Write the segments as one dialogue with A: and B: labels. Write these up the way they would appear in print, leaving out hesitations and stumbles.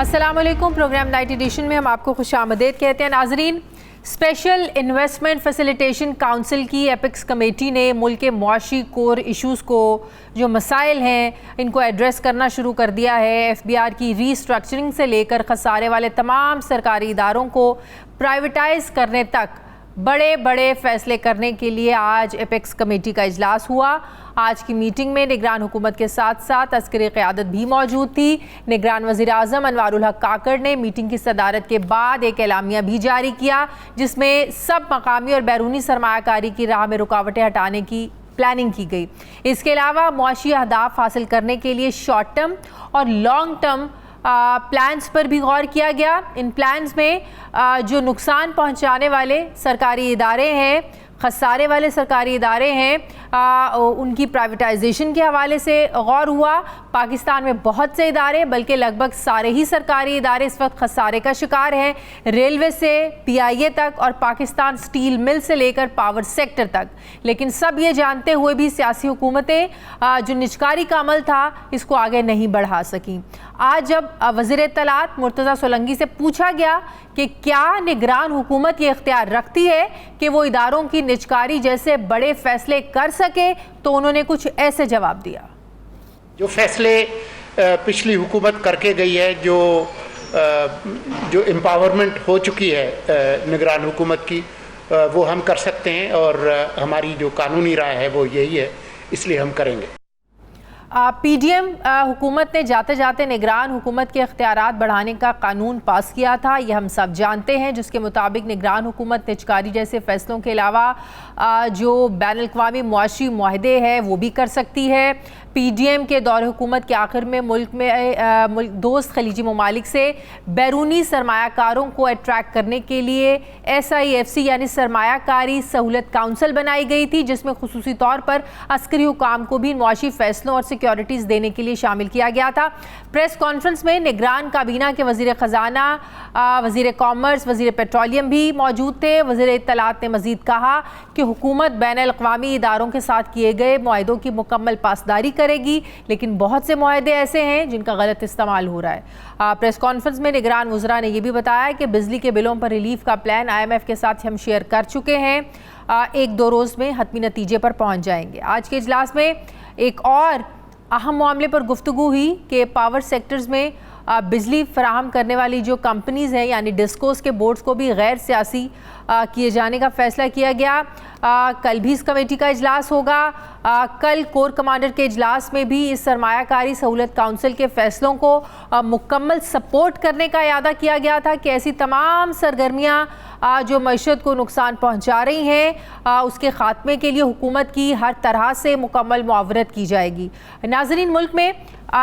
A: अस्सलामुअलैकुम। Programme night addition में हम आपको खुशामदीद कहते हैं। नाजरीन, स्पेशल इन्वेस्टमेंट फैसिलिटेशन काउंसिल की एपिक्स कमेटी ने मुल्क के मुआशी कोर इशूज़ को, जो मसाइल हैं, इनको एड्रेस करना शुरू कर दिया है। FBR की रीस्ट्रक्चरिंग से लेकर खसारे वाले तमाम सरकारी इदारों को प्राइवेटाइज करने तक बड़े बड़े फैसले करने के लिए आज एपेक्स कमेटी का इजलास हुआ। आज की मीटिंग में निगरान हुकूमत के साथ साथ अस्करी क़यादत भी मौजूद थी। निगरान वज़ीर आज़म अनवारुल हक काकड़ ने मीटिंग की सदारत के बाद एक एलामिया भी जारी किया, जिसमें सब मकामी और बैरूनी सरमायाकारी की राह में रुकावटें हटाने की प्लानिंग की गई। इसके अलावा मुआशी अहदाफ हासिल करने के लिए शॉर्ट टर्म और लॉन्ग टर्म प्लान्स पर भी गौर किया गया। इन प्लान्स में जो नुकसान पहुंचाने वाले सरकारी इदारे हैं, खसारे वाले सरकारी इदारे हैं, उनकी प्राइवेटाइजेशन के हवाले से गौर हुआ। पाकिस्तान में बहुत से इदारे, बल्कि लगभग सारे ही सरकारी इदारे इस वक्त खसारे का शिकार हैं, रेलवे से PIA तक और पाकिस्तान स्टील मिल से लेकर पावर सेक्टर तक। लेकिन सब ये जानते हुए भी सियासी हुकूमतें जो निजकारी का अमल था, इसको आगे नहीं बढ़ा सकी। आज जब वज़ीर इत्तलात मुर्तज़ा सोलंकी से पूछा गया कि क्या निगरान हुकूमत ये इख्तियार रखती है कि वो इदारों की निजकारी जैसे बड़े फैसले कर सके, तो उन्होंने कुछ ऐसे जवाब दिया।
B: जो फैसले पिछली हुकूमत करके गई है, जो एम्पावरमेंट हो चुकी है निगरान हुकूमत की, वो हम कर सकते हैं और हमारी जो कानूनी राय है वो यही है, इसलिए हम करेंगे।
A: PDM हुकूमत ने जाते जाते निगरान हुकूमत के इख्तियारात बढ़ाने का कानून पास किया था, यह हम सब जानते हैं, जिसके मुताबिक निगरान हुकूमत निजकारी जैसे फ़ैसलों के अलावा जो बैनुल अक़वामी मुआशी मुआहदे हैं वो भी कर सकती है। PDM के दौर हुकूमत के आखिर में मुल्क में दोस्त खलीजी ममालिक से बैरूनी सरमायाकारों को अट्रैक्ट करने के लिए SIFC यानी सरमायाकारी सहूलत काउंसिल बनाई गई थी, जिसमें खुसूसी तौर पर अस्करी हुकाम को भी मुआशी फ़ैसलों और सिक्योरिटीज़ देने के लिए शामिल किया गया था। प्रेस कॉन्फ्रेंस में निगरान काबीना के वज़ीर ख़जाना, वज़ीर कॉमर्स, वज़ीर पेट्रोलियम भी मौजूद थे। वज़ीर इत्तलात ने मज़ीद कहा कि हुकूमत बैनुल अक़वामी इदारों के साथ किए गए मुआहदों की मुकम्मल पासदारी करेगी, लेकिन बहुत से मुआहदे ऐसे हैं जिनका गलत इस्तेमाल हो रहा है। प्रेस कॉन्फ्रेंस में निगरान वज़रा ने यह भी बताया कि बिजली के बिलों पर रिलीफ का प्लान IMF के साथ हम शेयर कर चुके हैं, 1-2 रोज़ में हतमी नतीजे पर पहुँच जाएंगे। आज के इजलास में एक और अहम मामले पर गुफ्तगू हुई कि पावर सेक्टर्स में बिजली फराहम करने वाली जो कंपनीज़ हैं यानी डिस्कोस के बोर्ड्स को भी गैर सियासी किए जाने का फ़ैसला किया गया। कल भी इस कमेटी का इजलास होगा। कल कोर कमांडर के इजलास में भी इस सरमायाकारी सहूलत काउंसिल के फ़ैसलों को मुकम्मल सपोर्ट करने का इरादा किया गया था कि ऐसी तमाम सरगर्मियाँ जो मईशत को नुकसान पहुँचा रही हैं, उसके ख़ात्मे के लिए हुकूमत की हर तरह से मुकम्मल मुआवरत की जाएगी। नाज़रीन, मुल्क में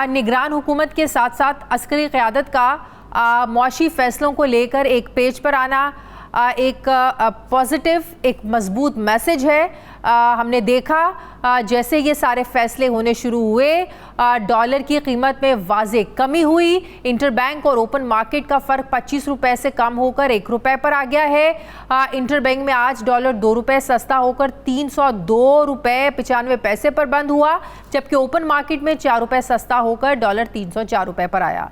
A: निगरान हुकूमत के साथ साथ अस्करी क़यादत का मुआशी फ़ैसलों को लेकर एक पेज पर आना एक पॉजिटिव, एक मजबूत मैसेज है। हमने देखा जैसे ये सारे फैसले होने शुरू हुए, डॉलर की कीमत में वाज़े कमी हुई। इंटरबैंक और ओपन मार्केट का फ़र्क 25 रुपये से कम होकर 1 रुपये पर आ गया है। इंटरबैंक में आज डॉलर 2 रुपये सस्ता होकर 302 रुपये 95 पैसे पर बंद हुआ, जबकि ओपन मार्केट में 4 रुपये सस्ता होकर डॉलर 304 रुपये पर आया।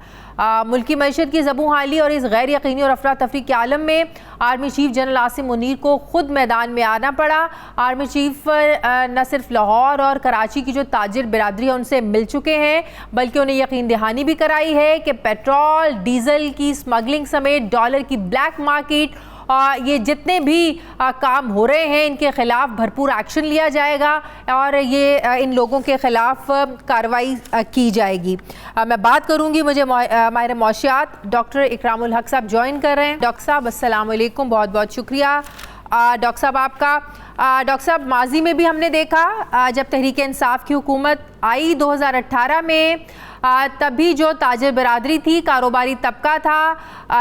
A: मुल्की मईशत की ज़बू हाली और इस गैर यकीनी और अफरा तफरी के आलम में army chief general Asim Munir को खुद मैदान में आना पड़ा। आर्मी चीफ न सिर्फ लाहौर और कराची की जो ताजिर बिरादरी है उनसे मिल चुके हैं, बल्कि उन्हें यकीन दहानी भी कराई है कि पेट्रोल डीजल की स्मगलिंग समेत डॉलर की ब्लैक मार्केट ये जितने भी काम हो रहे हैं, इनके ख़िलाफ़ भरपूर एक्शन लिया जाएगा और ये इन लोगों के ख़िलाफ़ कार्रवाई की जाएगी। मैं बात करूंगी, मुझे माहिर मौशियात डॉक्टर इकरामुल हक साहब ज्वाइन कर रहे हैं। डॉक्टर साहब अस्सलाम वालेकुम, बहुत बहुत शुक्रिया डॉक्टर साहब आपका। डॉक्टर साहब, माजी में भी हमने देखा जब तहरीक इंसाफ की हुकूमत आई 2018 में, तभी जो ताजिर बिरादरी थी, कारोबारी तबका था,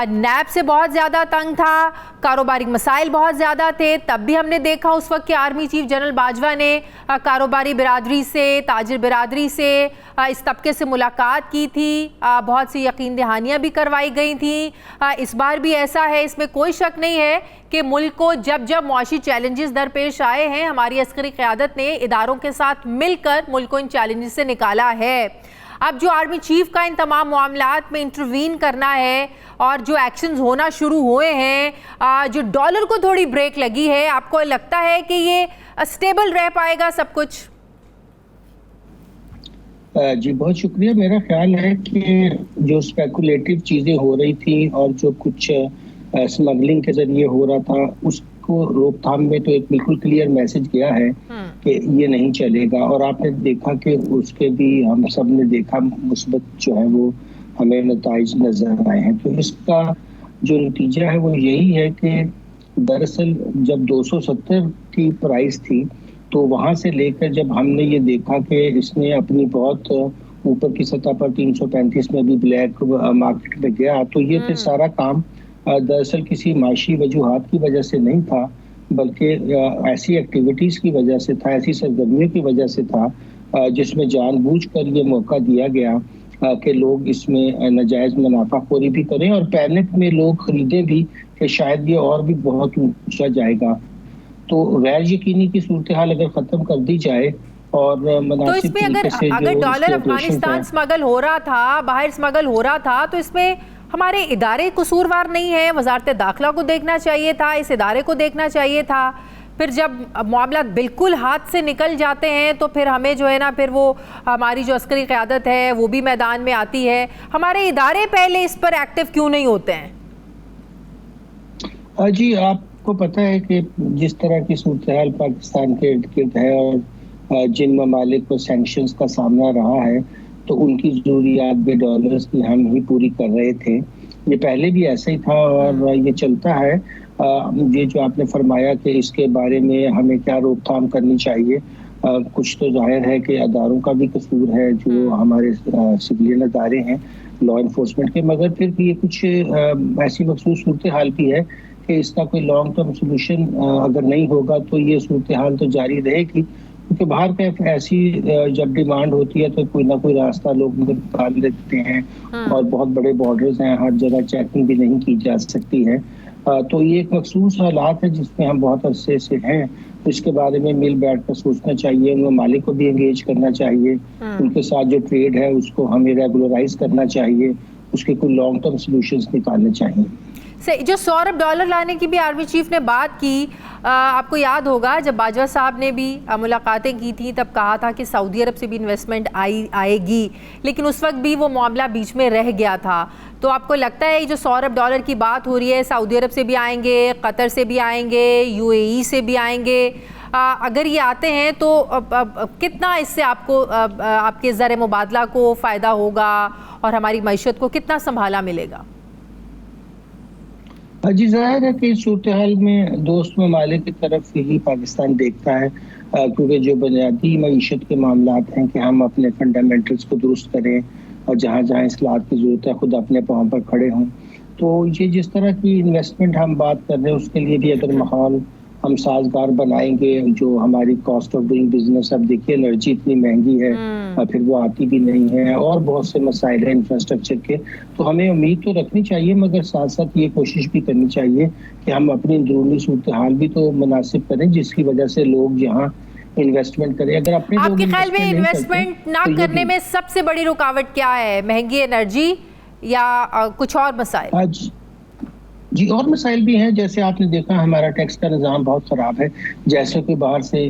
A: नैब से बहुत ज़्यादा तंग था, कारोबारी मसाइल बहुत ज़्यादा थे। तब भी हमने देखा उस वक्त के आर्मी चीफ जनरल बाजवा ने कारोबारी बिरादरी से, ताजिर बिरादरी से, इस तबके से मुलाकात की थी, बहुत सी यकीन दहानियाँ भी करवाई गई थी। इस बार भी ऐसा है, इसमें कोई शक नहीं है कि मुल्क को जब जब मुआशी चैलेंजेस दरपेश आए हैं, हमारी अस्करी क़यादत ने इदारों के साथ मिलकर मुल्क को इन चैलेंजेस से निकाला है। अब जो आर्मी चीफ का इन तमाम मामलात में इंटरवीन करना है और जो एक्शंस होना शुरू हुए हैं, जो डॉलर को थोड़ी ब्रेक लगी है, आपको लगता है कि ये स्टेबल रह पाएगा सब कुछ?
C: जी बहुत शुक्रिया। मेरा ख्याल है कि जो स्पेकुलेटिव चीज़ें हो रही थी और जो कुछ स्मगलिंग के जरिए हो रहा था, उसको रोकथाम में तो एक बिल्कुल क्लियर मैसेज गया है कि ये नहीं चलेगा। और आपने देखा कि उसके भी हम सब ने देखा मुस्बत जो है वो हमें नताइज नजर आए हैं। तो इसका जो नतीजा है वो यही है कि दरअसल जब 270 की प्राइस थी तो वहां से लेकर जब हमने ये देखा कि इसने अपनी बहुत ऊपर की सतह पर 335 में भी ब्लैक मार्केट में गया, तो ये फिर सारा काम दरअसल किसी माशी वजूहात की वजह से नहीं था, बल्कि ऐसी एक्टिविटीज की वजह से था, ऐसी सरगर्मियों की वजह से था जिसमें जानबूझकर ये मौका दिया गया कि लोग इसमें नाजायज मुनाफाखोरी भी करें और पैनिक में लोग खरीदे भी कि शायद ये और भी बहुत ऊंचा जाएगा। तो गैर यकीनी की सूरत हाल अगर खत्म कर दी जाए और
A: तो इसमें अगर डॉलर अफगानिस्तान स्मगल हो रहा था, बाहर स्मगल हो रहा था, तो इसमें हमारे इदारे कसूरवार नहीं है? वजारत दाखिला को देखना चाहिए था, इस इदारे को देखना चाहिए था। फिर जब मामला बिल्कुल हाथ से निकल जाते हैं तो फिर हमें जो है ना, फिर वो हमारी जो अस्करी क़यादत है वो भी मैदान में आती है। हमारे इदारे पहले इस पर एक्टिव क्यों नहीं होते हैं?
C: जी आपको पता है कि जिस तरह की सूरत हाल पाकिस्तान के इर्द गिर्द है और जिन ममालिक को सैंक्शंस का सामना रहा है, तो उनकी ज़रूरियात भी डॉलर्स की हम ही पूरी कर रहे थे। ये पहले भी ऐसा ही था और ये चलता है। ये जो आपने फरमाया कि इसके बारे में हमें क्या रोकथाम करनी चाहिए, कुछ तो जाहिर है कि अदारों का भी कसूर है, जो हमारे सिविलियन अदारे हैं लॉ इन्फोर्समेंट के, मगर फिर भी ये कुछ ऐसी मखसूस सूरत हाल भी है कि इसका कोई लॉन्ग टर्म सोल्यूशन अगर नहीं होगा तो ये सूरत हाल तो जारी रहेगी, क्योंकि बाहर का ऐसी जब डिमांड होती है तो कोई ना कोई रास्ता लोग निकाल लेते हैं और बहुत बड़े बॉर्डर्स हैं, हर जगह चेकिंग भी नहीं की जा सकती है। तो ये एक मखसूस हालात है जिसमें हम बहुत अरसे से हैं। तो इसके बारे में मिल बैठ कर सोचना चाहिए, उन मालिक को भी एंगेज करना चाहिए, उनके साथ जो ट्रेड है उसको हमें रेगुलराइज करना चाहिए, उसके कोई लॉन्ग टर्म सोल्यूशंस निकालने चाहिए।
A: जो $100 अरब लाने की भी आर्मी चीफ ने बात की, आपको याद होगा जब बाजवा साहब ने भी मुलाकातें की थी तब कहा था कि सऊदी अरब से भी इन्वेस्टमेंट आएगी, लेकिन उस वक्त भी वो मामला बीच में रह गया था। तो आपको लगता है जो $100 अरब की बात हो रही है, सऊदी अरब से भी आएंगे, कतर से भी आएंगे, UAE से भी आएंगे, अगर ये आते हैं तो कितना इससे आपको आपके ज़र मुबादला को फ़ायदा होगा और हमारी मईशत को कितना संभाला मिलेगा?
C: जी जाहिर है कि इस सूरत हाल में दोस्त ममालिक की तरफ ही पाकिस्तान देखता है, क्योंकि जो बुनियादी मईशत के मामलात हैं कि हम अपने फंडामेंटल्स को दुरुस्त करें और जहाँ जहाँ इस्लाहत की ज़रूरत है खुद अपने पाँव पर खड़े हों। तो ये जिस तरह की इन्वेस्टमेंट हम बात कर रहे हैं उसके लिए भी अगर माहौल हम साजगार बनाएंगे, जो हमारी कॉस्ट ऑफ डूइंग बिजनेस, अब देखिए एनर्जी इतनी महंगी है और फिर वो आती भी नहीं है और बहुत से मसाइल हैं इंफ्रास्ट्रक्चर के, तो हमें उम्मीद तो रखनी चाहिए, मगर साथ साथ ये कोशिश भी करनी चाहिए कि हम अपनी अंदरूनी सूरत हाल भी तो मुनासिब करें जिसकी वजह से लोग यहाँ इन्वेस्टमेंट करें। अगर अपने
A: आपके ख्याल में इन्वेस्टमेंट ना करने में सबसे बड़ी रुकावट क्या है? महंगी एनर्जी या कुछ और मसाइल?
C: जी और मसाइल भी हैं, जैसे आपने देखा हमारा टैक्स का निज़ाम बहुत ख़राब है। जैसे कोई बाहर से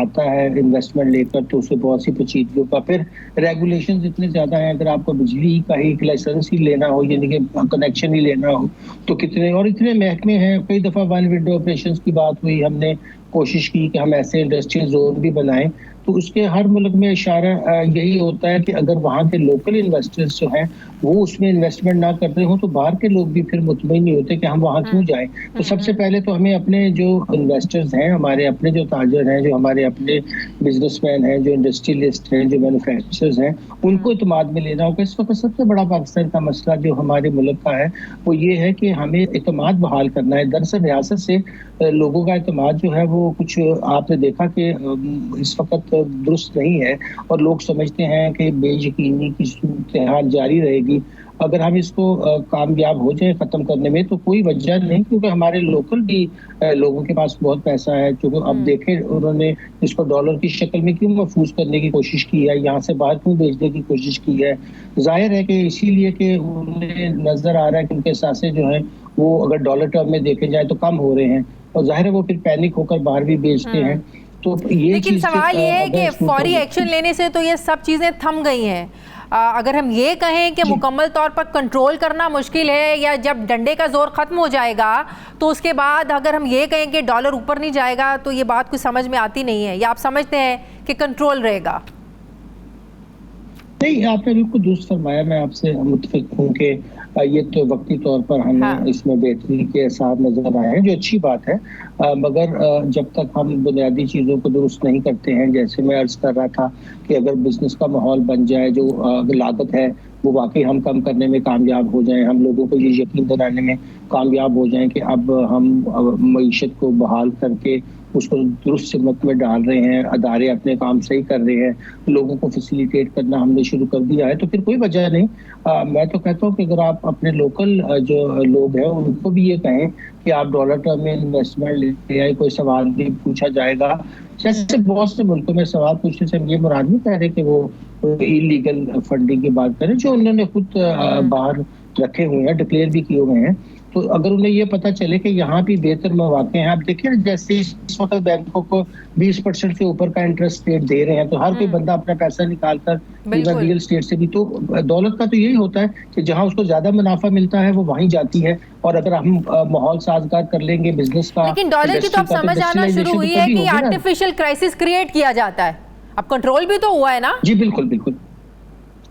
C: आता है इन्वेस्टमेंट लेकर तो उसे बहुत सी पेचीदगियों का, फिर रेगुलेशंस इतने ज़्यादा हैं, अगर आपको बिजली का ही लाइसेंस ही लेना हो, यानी कि कनेक्शन ही लेना हो, तो कितने और इतने महकमे हैं। कई दफ़ा वन विंडो ऑपरेशंस की बात हुई, हमने कोशिश की कि हम ऐसे इंडस्ट्रियल जोन भी बनाएं, तो उसके हर मुल्क में इशारा यही होता है कि अगर वहाँ के लोकल इन्वेस्टर्स जो हैं वो उसमें इन्वेस्टमेंट ना करते हो तो बाहर के लोग भी फिर मुतमईन नहीं होते कि हम वहाँ क्यों जाएं। तो सबसे पहले तो हमें अपने जो इन्वेस्टर्स हैं, हमारे अपने जो ताजर हैं, जो हमारे अपने बिजनेसमैन हैं, जो इंडस्ट्रियलिस्ट हैं, जो मैन्युफैक्चरर्स हैं, उनको इत्मीनान में लेना होगा। इस वक्त सबसे बड़ा पाकिस्तान का मसला जो हमारे मुल्क का है वो ये है कि हमें इत्मीनान बहाल करना है। दरअसल रियासत से लोगों का इत्मीनान जो है वो कुछ, आपने देखा कि इस वक्त दुरुस्त नहीं है और लोग समझते हैं कि बेयकीनी की सूरत हाल जारी रहेगी। अगर हम इसको कामयाब हो जाए ख़त्म करने में तो कोई वजह नहीं, क्योंकि हमारे लोकल भी लोगों के पास बहुत पैसा है। क्योंकि अब देखें उन्होंने इसको डॉलर की शक्ल में क्यों महफूज करने की कोशिश की है, यहाँ से बाहर क्यों भेजने की कोशिश की है। जाहिर है कि इसीलिए कि उन्हें नज़र आ रहा है कि उनके सासे जो हैं वो अगर डॉलर टर्म में देखे जाए तो कम हो रहे हैं, और जाहिर है वो फिर पैनिक होकर बाहर भी बेचते हैं। तो ये
A: लेकिन सवाल ये है कि फौरी एक्शन लेने से तो ये सब चीज़ें थम गई हैं। अगर हम ये कहें कि मुकम्मल तौर पर कंट्रोल करना मुश्किल है, या जब डंडे का जोर ख़त्म हो जाएगा तो उसके बाद अगर हम ये कहें कि डॉलर ऊपर नहीं जाएगा, तो ये बात कुछ समझ में आती नहीं है। या आप समझते हैं कि कंट्रोल रहेगा?
C: नहीं, आपने बिल्कुल दुरुस्त फरमाया। मैं आपसे मुत्तफिक हूँ कि ये तो वक्ती तौर पर हमें इसमें बेहतरी के साथ नजर आए हैं, जो अच्छी बात है। मगर जब तक हम बुनियादी चीज़ों को दुरुस्त नहीं करते हैं, जैसे मैं अर्ज कर रहा था कि अगर बिजनेस का माहौल बन जाए, जो लागत है वो वाकई हम कम करने में कामयाब हो जाएं, हम लोगों को ये यकीन दिलाने में कामयाब हो जाएं कि अब हम मईशत को बहाल करके उसको दुरुस्त सिमत में डाल रहे हैं, अदारे अपने काम सही कर रहे हैं, लोगों को फैसिलिटेट करना हमने शुरू कर दिया है, तो फिर कोई वजह नहीं। मैं तो कहता हूँ कि अगर आप अपने लोकल जो लोग हैं उनको भी ये कहें कि आप डॉलर टर्म में इन्वेस्टमेंट लेते आए, कोई सवाल भी पूछा जाएगा। जैसे बहुत से मुल्कों में सवाल पूछने से हम ये मुराद नहीं कह रहे कि वो इलीगल फंडिंग की बात करें, जो उन्होंने खुद बाहर रखे हुए हैं, डिक्लेयर भी किए हुए हैं। तो अगर उन्हें ये पता चले कि यहाँ भी बेहतर मौके हैं, आप देखिए जैसे इस वक्त बैंकों को 20% से ऊपर का इंटरेस्ट रेट दे रहे हैं, तो हर कोई बंदा अपना पैसा निकाल कर रियल स्टेट से भी, तो दौलत का तो यही होता है कि जहाँ उसको ज्यादा मुनाफा मिलता है वो वहीं जाती है। और अगर हम माहौल साजगार कर लेंगे बिजनेस का,
A: लेकिन डॉलर की तो अब समझ आना शुरू हुई है कि आर्टिफिशियल क्राइसिस क्रिएट किया जाता है। अब कंट्रोल भी तो हुआ है ना?
C: जी बिल्कुल बिल्कुल,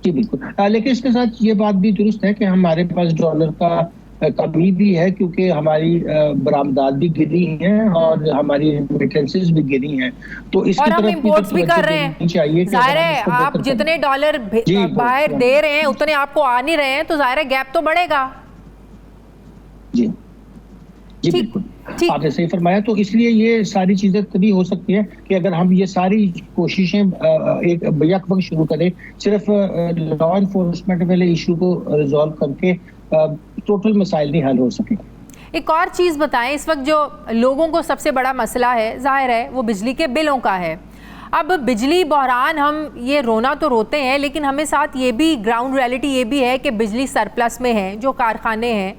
C: जी बिल्कुल। लेकिन इसके साथ ये बात भी दुरुस्त है कि हमारे पास डॉलर का कमी भी है, क्योंकि हमारी बरामदात भी गिरी हैं और हमारी रेमिटेंसेस भी गिरी हैं। तो इसकी तरफ
A: इंपोर्ट्स भी कर रहे हैं। जाहिर है आप जितने डॉलर बाहर दे रहे हैं उतने आपको आ नहीं रहे हैं, तो जाहिर है गैप तो बढ़ेगा। जी
C: जी बिल्कुल, आपने सही फरमाया। तो इसलिए ये सारी चीजें तभी हो सकती है कि अगर हम ये सारी कोशिशें एक यकवक्त शुरू करें, सिर्फ लॉ एनफोर्समेंट वाले इशू को रिजॉल्व करके टोटल मसाइल नहीं हल हो सके।
A: एक और चीज़ बताएं, इस वक्त जो लोगों को सबसे बड़ा मसला है जाहिर है वो बिजली के बिलों का है। अब बिजली बहरान, हम ये रोना तो रोते हैं, लेकिन हमें साथ ये भी ग्राउंड रियलिटी ये भी है कि बिजली सरप्लस में है, जो कारखाने हैं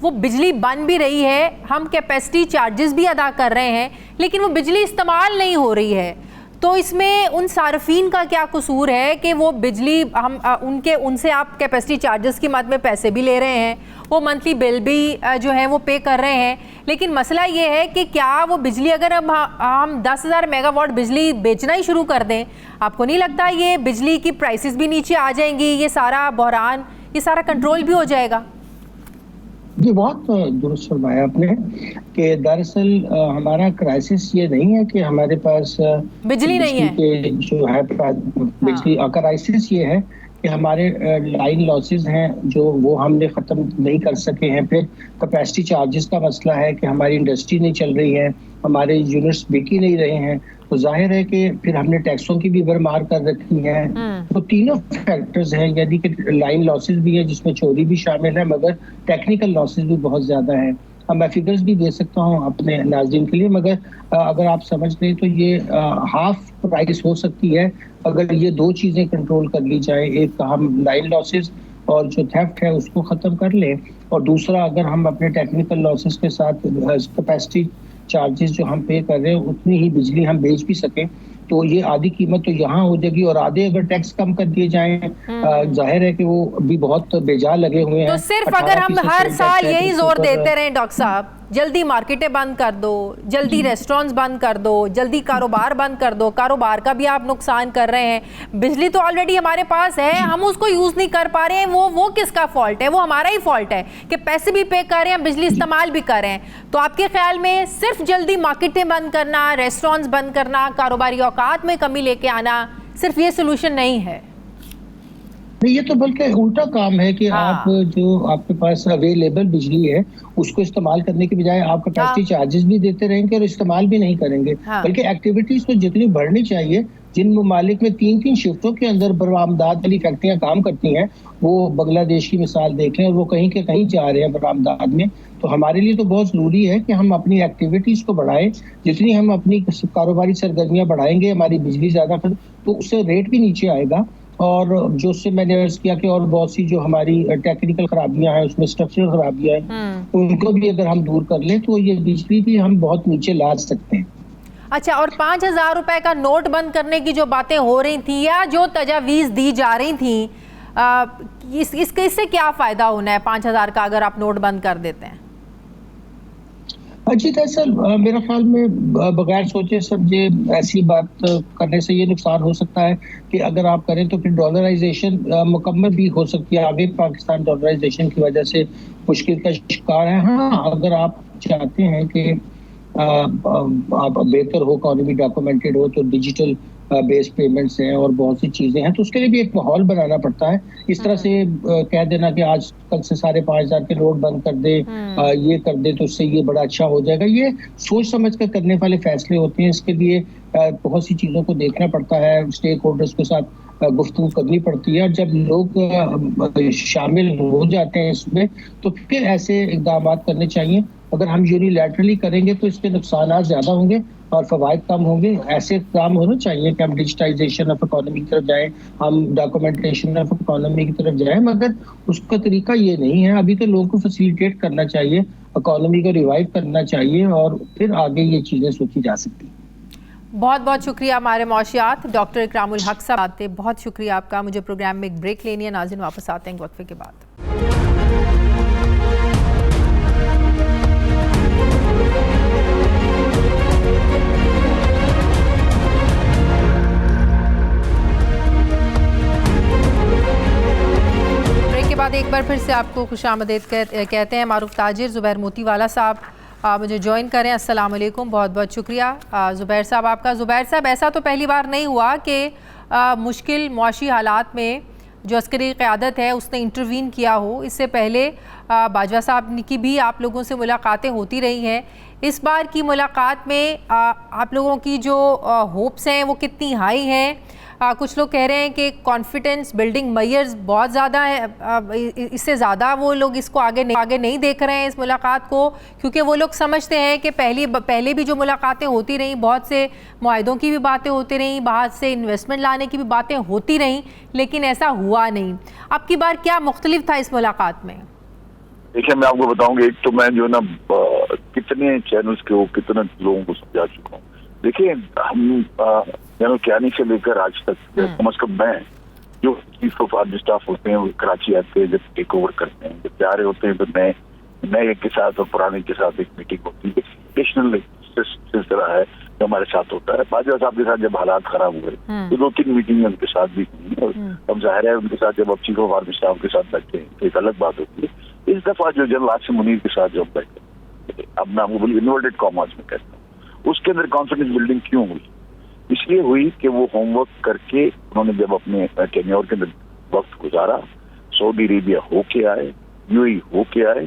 A: वो बिजली बन भी रही है, हम कैपेसिटी चार्जेस भी अदा कर रहे हैं, लेकिन वो बिजली इस्तेमाल नहीं हो रही है। तो इसमें उन सार्फिन का क्या कसूर है कि वो बिजली हम उनसे आप कैपेसिटी चार्जेस की मद में पैसे भी ले रहे हैं, वो मंथली बिल भी जो है वो पे कर रहे हैं, लेकिन मसला ये है कि क्या वो बिजली अगर अब हम 10,000 मेगावाट बिजली बेचना ही शुरू कर दें, आपको नहीं लगता ये बिजली की प्राइसेस भी नीचे आ जाएंगी, ये सारा बहरान, ये सारा कंट्रोल भी हो जाएगा?
C: जी बहुत दुरुस्त फरमाया आपने कि दरअसल हमारा क्राइसिस ये नहीं है कि हमारे पास
A: बिजली नहीं है,
C: जो है बिजली क्राइसिस ये है कि हमारे लाइन लॉसेस हैं जो वो हमने ख़त्म नहीं कर सके हैं। फिर कैपेसिटी चार्जेस का मसला है कि हमारी इंडस्ट्री नहीं चल रही है, हमारे यूनिट्स बिक ही नहीं रहे हैं, तो जाहिर है कि फिर हमने टैक्सों की भी भरमार कर रखी है। तो तीनों फैक्टर्स हैं, यानी कि लाइन लॉसेस भी है जिसमें चोरी भी शामिल है, मगर टेक्निकल लॉसेस भी बहुत ज़्यादा है। अब मैं फिगर्स भी दे सकता हूँ अपने नाज़रीन के लिए, मगर अगर आप समझ लें तो ये हाफ प्राइस हो सकती है अगर ये दो चीज़ें कंट्रोल कर ली जाए। एक हम लाइन लॉसेस और जो थेफ्ट है उसको ख़त्म कर लें, और दूसरा अगर हम अपने टेक्निकल लॉसेस के साथ कैपेसिटी चार्जेस जो हम पे कर रहे हैं उतनी ही बिजली हम बेच भी सकें, तो ये आधी कीमत तो यहाँ हो जाएगी, और आधे अगर टैक्स कम कर दिए जाएं, जाहिर है कि वो भी बहुत बेजा लगे हुए हैं।
A: तो सिर्फ अगर हम हर साल यही जोर देते रहें डॉक्टर साहब, जल्दी मार्केटें बंद कर दो, जल्दी रेस्टोरेंट्स बंद कर दो, जल्दी कारोबार बंद कर दो, कारोबार का भी आप नुकसान कर रहे हैं। बिजली तो ऑलरेडी हमारे पास है, हम उसको यूज नहीं कर पा रहे हैं, वो किसका फॉल्ट है? वो हमारा ही फॉल्ट है कि पैसे भी पे कर रहे हैं, बिजली इस्तेमाल भी कर रहे हैं। तो आपके ख्याल में सिर्फ जल्दी मार्केटें बंद करना, रेस्टोरेंट्स बंद करना, कारोबारी औकात में कमी लेके आना, सिर्फ ये सोल्यूशन नहीं है?
C: नहीं, ये तो बल्कि उल्टा काम है कि आप जो आपके पास अवेलेबल बिजली है उसको इस्तेमाल करने के बजाय आप कैपेसिटी चार्जेस भी देते रहेंगे और इस्तेमाल भी नहीं करेंगे। बल्कि एक्टिविटीज तो जितनी बढ़नी चाहिए जिन ममालिक में 3-3 शिफ्टों के अंदर बरामदात वाली फैक्ट्रियां काम करती हैं, वो बांग्लादेश की मिसाल देख लें, और वो कहीं के कहीं जा रहे हैं बरामदात में। तो हमारे लिए तो बहुत ज़रूरी है कि हम अपनी एक्टिविटीज़ को बढ़ाएं। जितनी हम अपनी कारोबारी सरगर्मियां बढ़ाएंगे, हमारी बिजली ज़्यादा तो उससे रेट भी नीचे आएगा। और जो उससे मैंने अर्ज किया कि और बहुत सी जो हमारी टेक्निकल खराबियां हैं, उसमें स्ट्रक्चरल खराबियां हैं, उनको भी अगर हम दूर कर लें तो ये बिजली भी हम बहुत नीचे ला सकते हैं।
A: अच्छा, और 5,000 रुपए का नोट बंद करने की जो बातें हो रही थी या जो तजावीज़ दी जा रही थी, इससे क्या फ़ायदा होना है 5,000 का अगर आप नोट बंद कर देते हैं?
C: जी सर, मेरा ख्याल में बगैर सोचे समझे ऐसी बात करने से ये नुकसान हो सकता है कि अगर आप करें तो फिर डॉलराइजेशन मुकम्मल भी हो सकती है। आगे पाकिस्तान डॉलराइजेशन की वजह से मुश्किल का शिकार है। हाँ, अगर आप चाहते हैं कि आप बेहतर हो, इकोनॉमी डॉक्यूमेंटेड हो, तो डिजिटल बेस्ड पेमेंट्स हैं और बहुत सी चीजें हैं, तो उसके लिए भी एक माहौल बनाना पड़ता है। इस तरह से कह देना कि आज कल से 5,500 के नोट बंद कर दे, ये कर दे तो उससे ये बड़ा अच्छा हो जाएगा, ये सोच समझ कर करने वाले फैसले होते हैं। इसके लिए बहुत सी चीजों को देखना पड़ता है, स्टेक होल्डर्स के साथ गुफ्तगू करनी पड़ती है। और जब लोग शामिल हो जाते हैं इसमें, तो फिर ऐसे इकदाम करने चाहिए। अगर हम यूनिलैटरली करेंगे तो इसके नुकसान ज्यादा होंगे और फवायद कम होंगे। ऐसे काम होना चाहिए कि हम डिजिटाइजेशन ऑफ इकोनॉमी की तरफ जाएं, हम डॉक्यूमेंटेशन ऑफ इकोनॉमी की तरफ जाएं, मगर उसका तरीका ये नहीं है। अभी तो लोगों को फैसिलिटेट करना चाहिए, इकोनॉमी को रिवाइव करना चाहिए और फिर आगे ये चीजें सोची जा सकती हैं।
A: बहुत बहुत शुक्रिया हमारे मौशियात डॉक्टर इकरामुल हक साहब, बहुत शुक्रिया आपका। मुझे प्रोग्राम में एक ब्रेक लेनी है, नाज़रीन वापस आते हैं वक्फे के बाद। बाद एक बार फिर से आपको खुशामदीद कहते हैं। मारूफ ताजिर ज़ुबैर मोतीवाला साहब मुझे ज्वाइन करें। अस्सलाम वालेकुम, बहुत बहुत शुक्रिया ज़ुबैर साहब आपका। ज़ुबैर साहब, ऐसा तो पहली बार नहीं हुआ कि मुश्किल मुआशी हालात में जो अस्करी क़यादत है उसने इंटरवीन किया हो। इससे पहले बाजवा साहब की भी आप लोगों से मुलाकातें होती रही हैं। इस बार की मुलाकात में आप लोगों की जो होप्स हैं वो कितनी हाई हैं? कुछ लोग कह रहे हैं कि कॉन्फिडेंस बिल्डिंग मेजर्स बहुत ज़्यादा है, इससे ज़्यादा वो लोग इसको आगे नहीं देख रहे हैं इस मुलाकात को, क्योंकि वो लोग समझते हैं कि पहले भी जो मुलाकातें होती रहीं, बहुत से मुआहदों की भी बातें होती रहीं, बाहर से इन्वेस्टमेंट लाने की भी बातें होती रहीं, लेकिन ऐसा हुआ नहीं। अब की बार क्या मुख्तलिफ था इस मुलाकात में?
D: देखिए, मैं आपको बताऊंगा, एक तो मैं जो ना कितने चैनल्स के कितने लोगों को समझा चुका हूँ। देखिए, हम जनरल कियानी से लेकर आज तक कम अज कम मैं जो चीफ ऑफ आर्मी स्टाफ होते हैं वो कराची आते हैं, जब टेक ओवर करते हैं, जब जा रहे होते हैं तो नए के साथ और पुराने के साथ एक मीटिंग होती है। एजुकेशनल सिलसिला है जो हमारे साथ होता है। बाजवा साहब के साथ जब हालात खराब हुए तो 2-3 मीटिंग उनके साथ भी हुई और अब जाहिर है उनके साथ जब अब चीफ ऑफ आर्मी स्टाफ के साथ बैठते हैं तो एक अलग बात होती है। इस दफा जो जनरल आसिम मुनीर के साथ जब बैठे, अब मैं आपको बोलिए इन्वर्टेड कॉमर्स में कहता हूँ, उसके अंदर कॉन्फिडेंस बिल्डिंग क्यों हुई? इसलिए हुई कि वो होमवर्क करके उन्होंने जब अपने टेन्योर के अंदर वक्त गुजारा, सऊदी अरेबिया होके आए, यूएई होके आए,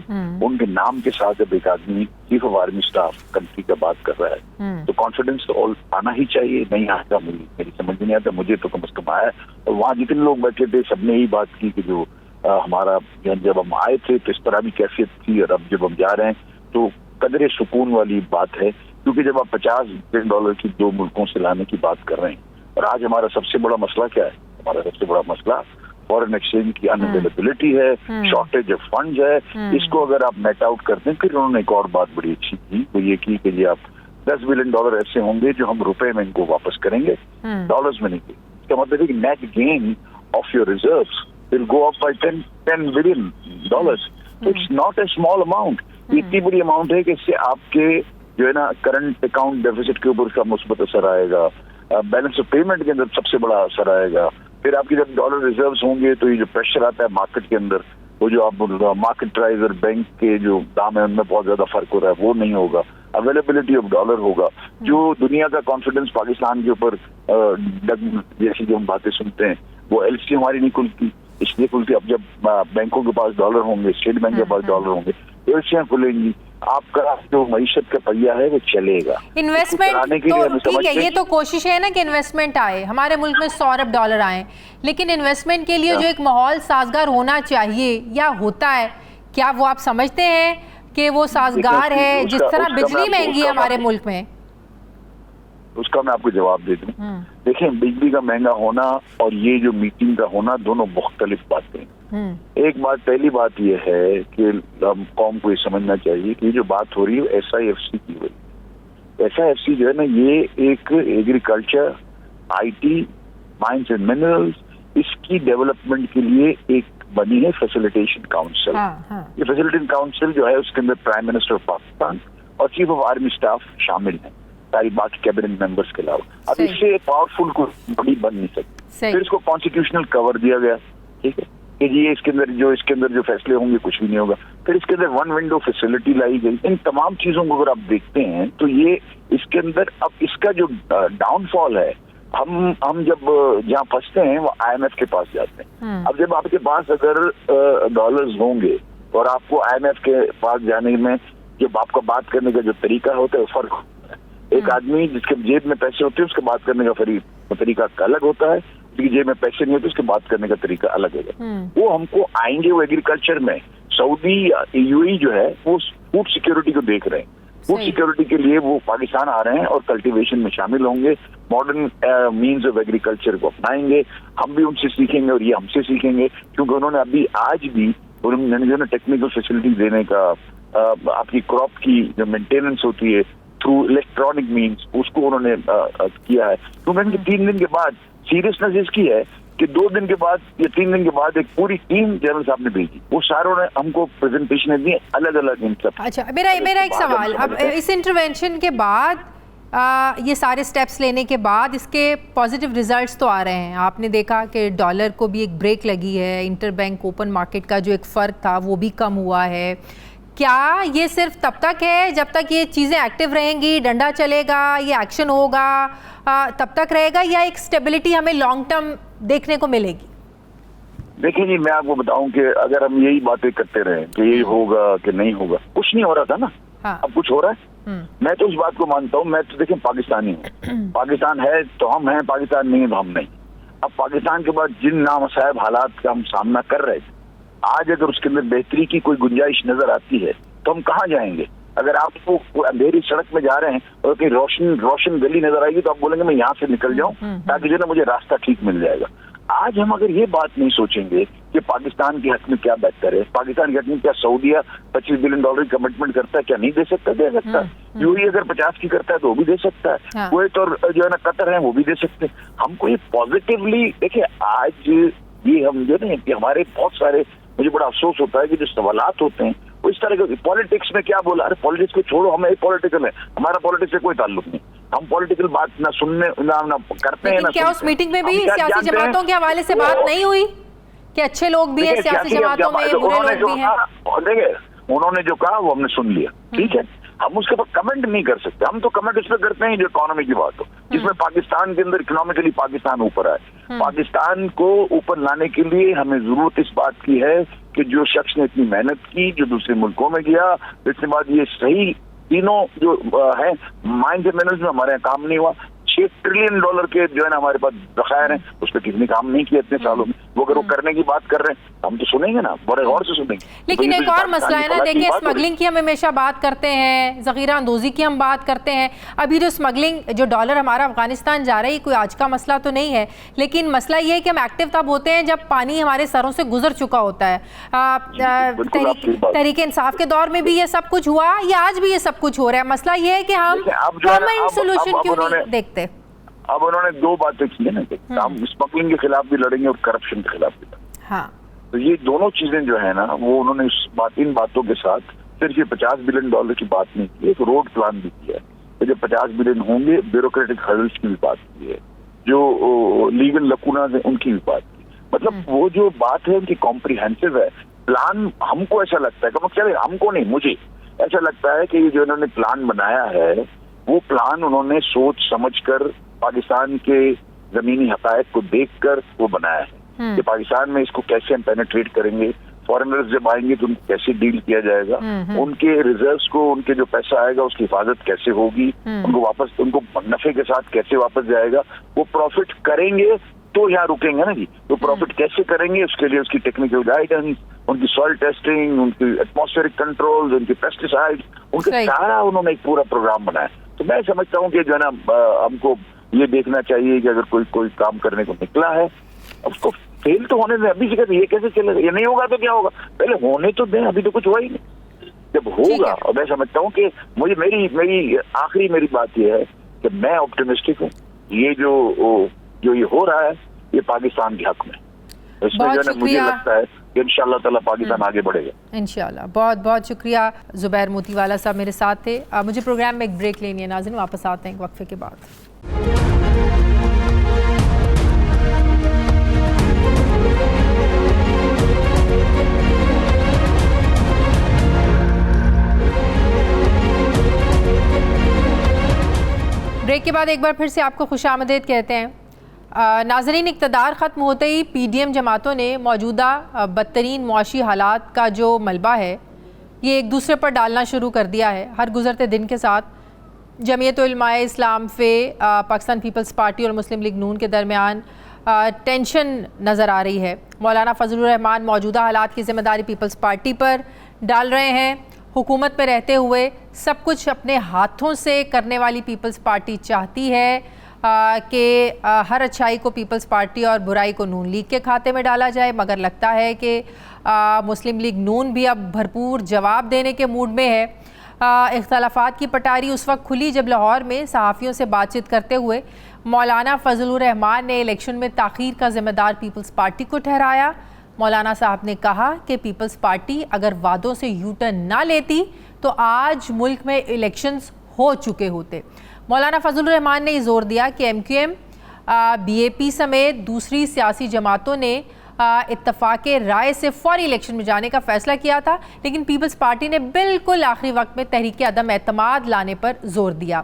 D: उनके नाम के साथ जब एक आदमी chief of army staff country का बात कर रहा है तो कॉन्फिडेंस तो आना ही चाहिए। नहीं आएगा मेरी समझ नहीं आता, मुझे तो कम से कम आया। और वहाँ जितने लोग बैठे थे सबने यही बात की कि जो हमारा जब हम आए थे तो इस तरह भी कैफियत थी और अब जब हम जा रहे हैं तो कदरे सुकून वाली बात है। क्योंकि जब आप $50 बिलियन की 2 मुल्कों से लाने की बात कर रहे हैं और आज हमारा सबसे बड़ा मसला क्या है? हमारा सबसे बड़ा मसला फॉरेन एक्सचेंज की अनअवेलेबिलिटी है, शॉर्टेज ऑफ फंड्स है। इसको अगर आप नेट आउट करते हैं, फिर उन्होंने एक और बात बड़ी अच्छी की, वो ये की कि आप $10 बिलियन ऐसे होंगे जो हम रुपए में इनको वापस करेंगे, डॉलर्स में नहीं। इसका मतलब है कि net gain of your reserves will go up by $10 billion. It's not a small amount. इतनी बड़ी अमाउंट है कि इससे आपके जो है ना करंट अकाउंट डेफिसिट के ऊपर उसका मुस्बत असर आएगा, बैलेंस ऑफ पेमेंट के अंदर सबसे बड़ा असर आएगा। फिर आपकी जब डॉलर रिजर्व्स होंगे तो ये जो प्रेशर आता है मार्केट के अंदर, वो जो आप मार्केट प्राइस और बैंक के जो दाम है उनमें बहुत ज्यादा फर्क हो रहा है, वो नहीं होगा। अवेलेबिलिटी ऑफ डॉलर होगा। जो दुनिया का कॉन्फिडेंस पाकिस्तान के ऊपर जैसी जो हम बातें सुनते हैं वो एलसी हमारी नहीं खुलती, इसलिए खुलती। अब जब बैंकों के पास डॉलर होंगे, स्टेट बैंक के पास डॉलर होंगे, एजेंसियां खुलेंगी, आपका जो मईशत का पहिया है वो चलेगा।
A: इन्वेस्टमेंट तो ठीक है, ये तो कोशिश है ना कि इन्वेस्टमेंट आए, हमारे मुल्क में 100 अरब डॉलर आए, लेकिन इन्वेस्टमेंट के लिए जो एक माहौल साजगार होना चाहिए या होता है, क्या वो आप समझते हैं कि वो साजगार है? जिस तरह बिजली महंगी है हमारे मुल्क में,
D: उसका मैं आपको जवाब दे दूं। देखिए, बिजली का महंगा होना और ये जो मीटिंग का होना दोनों मुख्तलिफ बातें। एक बात, पहली बात यह है कि हम कौम को ये समझना चाहिए कि जो बात हो रही है SIFC की हुई। SIFC जो है ना, ये एक agriculture, IT, mines and minerals, इसकी डेवलपमेंट के लिए एक बनी है फैसिलिटेशन काउंसिल। ये फैसिलिटेशन काउंसिल जो है उसके अंदर प्राइम मिनिस्टर ऑफ पाकिस्तान और चीफ ऑफ आर्मी स्टाफ शामिल हैं, सारी बाकी कैबिनेट मेंबर्स के अलावा। अब इससे पावरफुल कोई बड़ी बन नहीं सकती। फिर इसको कॉन्स्टिट्यूशनल कवर दिया गया, ठीक है, कि जी इसके अंदर जो फैसले होंगे कुछ भी नहीं होगा। फिर इसके अंदर वन विंडो फैसिलिटी लाई गई। इन तमाम चीजों को अगर आप देखते हैं तो ये इसके अंदर अब इसका जो डाउनफॉल है, हम जब जहाँ फंसते हैं वो IMF के पास जाते हैं। अब जब आपके पास अगर डॉलर्स होंगे और आपको IMF के पास जाने में जब आपका बात करने का जो तरीका होता है फर्क होता है। एक आदमी जिसके जेब में पैसे होते हैं उसके बात करने का तरीका अलग होता है, उसकी जेब में पैसे नहीं होते उसके बात करने का तरीका अलग होगा। वो हमको आएंगे, वो एग्रीकल्चर में सऊदी UAE जो है वो फूड सिक्योरिटी को देख रहे हैं। फूड सिक्योरिटी के लिए वो पाकिस्तान आ रहे हैं और कल्टीवेशन में शामिल होंगे, मॉडर्न मीन्स ऑफ एग्रीकल्चर को अपनाएंगे। हम भी उनसे सीखेंगे और ये हमसे सीखेंगे, क्योंकि उन्होंने आज भी उन्होंने टेक्निकल फैसिलिटी देने का, आपकी क्रॉप की जो मेंटेनेंस होती है थ्रू इलेक्ट्रॉनिक मीन्स, उसको उन्होंने किया है। क्योंकि 3 दिन के बाद सीरियसनेस इसकी है कि 2 दिन के बाद या 3 दिन के बाद एक पूरी टीम जनरल साहब ने भेजी, वो सारों ने हमको प्रेजेंटेशन दी अलग अलग इन सब।
A: अच्छा, मेरा एक सवाल, अब इस इंटरवेंशन के बाद ये सारे स्टेप्स लेने के बाद इसके पॉजिटिव रिजल्ट्स तो आ रहे हैं। आपने देखा कि डॉलर को भी एक ब्रेक लगी है, इंटरबैंक ओपन मार्केट का जो एक फ़र्क था वो भी कम हुआ है। क्या ये सिर्फ तब तक है जब तक ये चीज़ें एक्टिव रहेंगी, डंडा चलेगा, ये एक्शन होगा, तब तक रहेगा, या एक स्टेबिलिटी हमें लॉन्ग टर्म देखने को मिलेगी?
D: देखिए जी, मैं आपको बताऊं कि अगर हम यही बातें करते रहे कि ये होगा कि नहीं होगा, कुछ नहीं हो रहा था ना। अब कुछ हो रहा है। मैं तो इस बात को मानता हूँ, मैं तो देखिए पाकिस्तानी हूँ, पाकिस्तान है तो हम हैं, पाकिस्तान नहीं है तो हम नहीं। अब पाकिस्तान के बाद जिन नामसायब हालात का हम सामना कर रहे थे, आज अगर उसके अंदर बेहतरी की कोई गुंजाइश नजर आती है तो हम कहाँ जाएंगे? अगर आपको अंधेरी सड़क में जा रहे हैं और कहीं रोशन गली नजर आएगी तो आप बोलेंगे मैं यहाँ से निकल जाऊं ताकि जो ना मुझे रास्ता ठीक मिल जाएगा। आज हम अगर ये बात नहीं सोचेंगे कि पाकिस्तान के हक में क्या बेहतर है, पाकिस्तान के हक में क्या सऊदीया $25 बिलियन की कमिटमेंट करता है, क्या नहीं दे सकता? दे सकता है। UAE अगर 50 की करता है तो वो भी दे सकता है। कुवैत और जो है ना कतर है वो भी दे सकते हैं। हमको ये पॉजिटिवली देखिए, आज ये हम जो ना कि हमारे बहुत सारे, मुझे बड़ा अफसोस होता है कि जो सवालात होते हैं वो इस तरह के, पॉलिटिक्स में क्या बोला, अरे पॉलिटिक्स को छोड़ो, हमें पॉलिटिकल है, हमारा पॉलिटिक्स से कोई ताल्लुक नहीं। हम पॉलिटिकल बात ना सुनने ना करते हैं ना।
A: क्या उस मीटिंग में भी सियासी जमातों के हवाले से बात नहीं हुई कि अच्छे लोग भी हैं सियासी जमातों में, बुरे लोग भी हैं?
D: देखिए, उन्होंने जो कहा वो हमने सुन लिया, ठीक है। हम उसके ऊपर कमेंट नहीं कर सकते। हम तो कमेंट उस पर करते हैं जो इकोनॉमी की बात हो, जिसमें पाकिस्तान के अंदर इकोनॉमिकली पाकिस्तान ऊपर आए। पाकिस्तान को ऊपर लाने के लिए हमें जरूरत इस बात की है कि जो शख्स ने इतनी मेहनत की, जो दूसरे मुल्कों में गया, इसके बाद ये सही तीनों जो है माइंस एंड मिनरल्स में हमारे यहाँ काम नहीं हुआ। $6 ट्रिलियन के जो है ना हमारे पास ज़खायर हैं, उस पर किसी ने काम नहीं किया इतने सालों में। वो अगर वो करने की बात कर रहे हैं हम तो सुनेंगे ना, बड़े गौर से सुनेंगे।
A: लेकिन एक और मसला है ना, देखिए स्मगलिंग की हम हमेशा बात करते हैं, ज़ख़ीरा अंदोज़ी की हम बात करते हैं। अभी जो स्मगलिंग, जो डॉलर हमारा अफगानिस्तान जा रही है, कोई आज का मसला तो नहीं है, लेकिन मसला ये है कि हम एक्टिव तब होते हैं जब पानी हमारे सरों से गुजर चुका होता है। तहरीक इंसाफ के दौर में भी ये सब कुछ हुआ, या आज भी ये सब कुछ हो रहा है? मसला ये है कि हम परमानेंट सोल्यूशन क्यों नहीं देखते?
D: अब उन्होंने 2 बातें की है ना, हम स्मगलिंग के खिलाफ भी लड़ेंगे और करप्शन के खिलाफ भी लड़ेंगे।
A: हाँ।
D: तो ये दोनों चीजें जो है ना, वो उन्होंने इन बातों के साथ सिर्फ ये $50 बिलियन की बात नहीं की है, एक रोड प्लान भी किया है। तो जब 50 बिलियन होंगे, ब्यूरोक्रेटिक हर्डल्स की भी बात की है, जो लीगल लकूनाज है उनकी भी बात की। मतलब वो जो बात है उनकी कॉम्प्रिहेंसिव है। प्लान हमको ऐसा लगता है, चले हमको नहीं, मुझे ऐसा लगता है कि जो इन्होंने प्लान बनाया है वो प्लान उन्होंने सोच समझ कर पाकिस्तान के जमीनी हकायक को देखकर वो बनाया है कि पाकिस्तान में इसको कैसे हम पेनिट्रेट करेंगे, फॉरेनर्स जब आएंगे तो उनको कैसे डील किया जाएगा, उनके रिजर्व्स को, उनके जो पैसा आएगा उसकी हिफाजत कैसे होगी, उनको वापस, उनको नफे के साथ कैसे वापस जाएगा, वो प्रॉफिट करेंगे तो यहाँ रुकेंगे ना जी। तो प्रॉफिट कैसे करेंगे उसके लिए उसकी टेक्निकल गाइडेंस, उनकी सॉइल टेस्टिंग, उनकी एटमॉस्फेरिक कंट्रोल, उनकी पेस्टिसाइड, उनके सारा उन्होंने एक पूरा प्रोग्राम बनाया। तो मैं समझता हूँ कि जो है ना हमको ये देखना चाहिए कि अगर कोई काम करने को निकला है उसको फेल तो होने दें। अभी से ये कैसे चलेगा, ये नहीं होगा तो क्या होगा, पहले होने तो दें, अभी तो कुछ हुआ ही नहीं। जब होगा, और मैं समझता हूँ कि मुझे मेरी आखिरी बात ये है कि मैं ऑप्टिमिस्टिक हूँ। ये जो ये हो रहा है ये पाकिस्तान के हक में, इसमें जो है मुझे लगता है कि इंशाअल्लाह ताला पाकिस्तान आगे बढ़ेगा
A: इंशाअल्लाह। बहुत बहुत शुक्रिया। ज़ुबैर मोतीवाला साहब मेरे साथ थे। मुझे प्रोग्राम में एक ब्रेक लेनी है नाज़रीन, वापस आते हैं एक वक्फे के बाद। ब्रेक के बाद एक बार फिर से आपको खुशामदीद कहते हैं। नाज़रीन, इक़्तिदार ख़त्म होते ही PDM जमातों ने मौजूदा बदतरीन मुआशी हालात का जो मलबा है ये एक दूसरे पर डालना शुरू कर दिया है। हर गुज़रते दिन के साथ जमीयत उलमाए इस्लाम पाकिस्तान पीपल्स पार्टी और मुस्लिम लीग नून के दरमियान टेंशन नज़र आ रही है। मौलाना फजलुर रहमान मौजूदा हालात की ज़िम्मेदारी पीपल्स पार्टी पर डाल रहे हैं। हुकूमत में रहते हुए सब कुछ अपने हाथों से करने वाली पीपल्स पार्टी चाहती है कि हर अच्छाई को पीपल्स पार्टी और बुराई को नून लीग के खाते में डाला जाए, मगर लगता है कि मुस्लिम लीग नून भी अब भरपूर जवाब देने के मूड में है। इख्तलाफात की पटारी उस वक्त खुली जब लाहौर में सहाफ़ियों से बातचीत करते हुए मौलाना फजलुर रहमान ने इलेक्शन में ताख़ीर का ज़िम्मेदार पीपल्स पार्टी को ठहराया। मौलाना साहब ने कहा कि पीपल्स पार्टी अगर वादों से यू टर्न ना लेती तो आज मुल्क में इलेक्शंस हो चुके होते। मौलाना फजलुर रहमान ने जोर दिया कि MQM, BAP समेत दूसरी सियासी जमातों ने इत्तफाक़े राय से फौरी इलेक्शन में जाने का फ़ैसला किया था, लेकिन पीपल्स पार्टी ने बिल्कुल आखिरी वक्त में तहरीक अदम एतमाद लाने पर जोर दिया।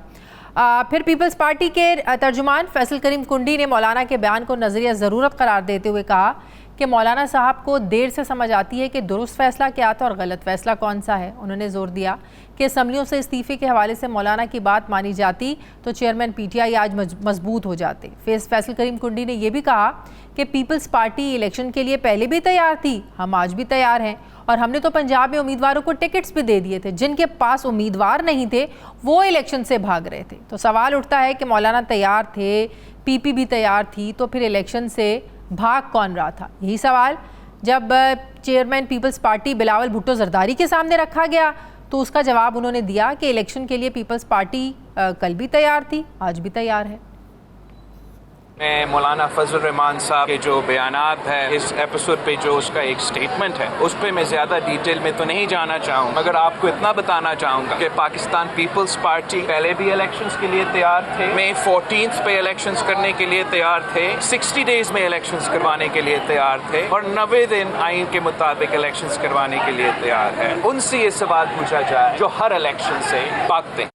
A: फिर पीपल्स पार्टी के तर्जुमान फैसल करीम कुंडी ने मौलाना के बयान को नज़रिया ज़रूरत करार देते हुए कहा कि मौलाना साहब को देर से समझ आती है कि दुरुस्त फ़ैसला क्या था और गलत फ़ैसला कौन सा है। उन्होंने ज़ोर दिया कि असम्बलियों से इस्तीफ़े के हवाले से मौलाना की बात मानी जाती तो चेयरमैन PTI आज मजबूत हो जाते। फैसल करीम कुंडी ने यह भी कहा कि पीपल्स पार्टी इलेक्शन के लिए पहले भी तैयार थी, हम आज भी तैयार हैं, और हमने तो पंजाब में उम्मीदवारों को टिकट्स भी दे दिए थे। जिनके पास उम्मीदवार नहीं थे वो इलेक्शन से भाग रहे थे। तो सवाल उठता है कि मौलाना तैयार थे, PP भी तैयार थी, तो फिर इलेक्शन से भाग कौन रहा था? यही सवाल जब चेयरमैन पीपल्स पार्टी बिलावल भुट्टो जरदारी के सामने रखा गया तो उसका जवाब उन्होंने दिया कि इलेक्शन के लिए पीपल्स पार्टी कल भी तैयार थी, आज भी तैयार है।
E: मैं मौलाना फजल रहमान साहब के जो बयानात है इस एपिसोड पे जो उसका एक स्टेटमेंट है उस पर मैं ज़्यादा डिटेल में तो नहीं जाना चाहूँगा, मगर आपको इतना बताना चाहूँगा कि पाकिस्तान पीपल्स पार्टी पहले भी इलेक्शंस के लिए तैयार थे, मई 14 पे इलेक्शंस करने के लिए तैयार थे, 60 डेज में इलेक्शंस करवाने के लिए तैयार थे, और 90 दिन आइन के मुताबिक इलेक्शंस करवाने के लिए तैयार है। उनसे ये सवाल पूछा जाए जो हर इलेक्शन से भागते हैं।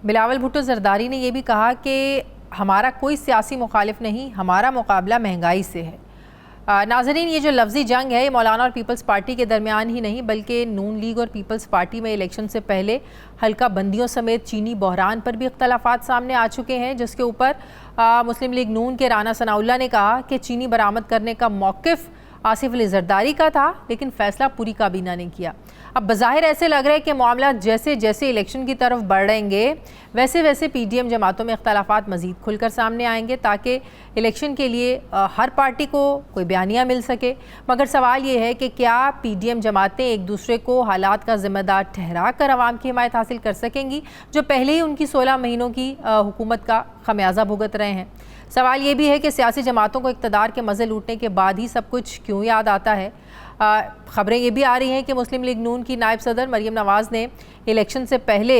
A: बिलावल भुट्टो जरदारी ने यह भी कहा कि हमारा कोई सियासी मुखालिफ नहीं, हमारा मुकाबला महंगाई से है। नाज़रीन, ये जो लफ्ज़ी जंग है ये मौलाना और पीपल्स पार्टी के दरमियान ही नहीं बल्कि नून लीग और पीपल्स पार्टी में इलेक्शन से पहले हल्का बंदियों समेत चीनी बहरान पर भी इख्तलाफात सामने आ चुके हैं, जिसके ऊपर मुस्लिम लीग नून के राना सनाउल्लाह ने कहा कि चीनी बरामद करने का मौक़िफ़ आसिफ अली जरदारी का था, लेकिन फ़ैसला पूरी काबीना ने किया। अब बज़ाहिर ऐसे लग रहा है कि मामला जैसे जैसे इलेक्शन की तरफ बढ़ेंगे वैसे वैसे PDM जमातों में इख्तलाफात मज़ीद खुलकर सामने आएंगे ताकि इलेक्शन के लिए हर पार्टी को कोई बयानिया मिल सके। मगर सवाल ये है कि क्या PDM जमातें एक दूसरे को हालात का ज़िम्मेदार ठहरा कर आवाम की हिमायत हासिल कर सकेंगी जो पहले ही उनकी 16 महीनों की हुकूमत का खमियाजा भुगत रहे हैं। सवाल ये भी है कि सियासी जमातों को इक़्तिदार के मज़े लूटने के बाद ही सब कुछ क्यों याद आता है। ख़बरें ये भी आ रही हैं कि मुस्लिम लीग नून की नायब सदर मरीम नवाज़ ने इलेक्शन से पहले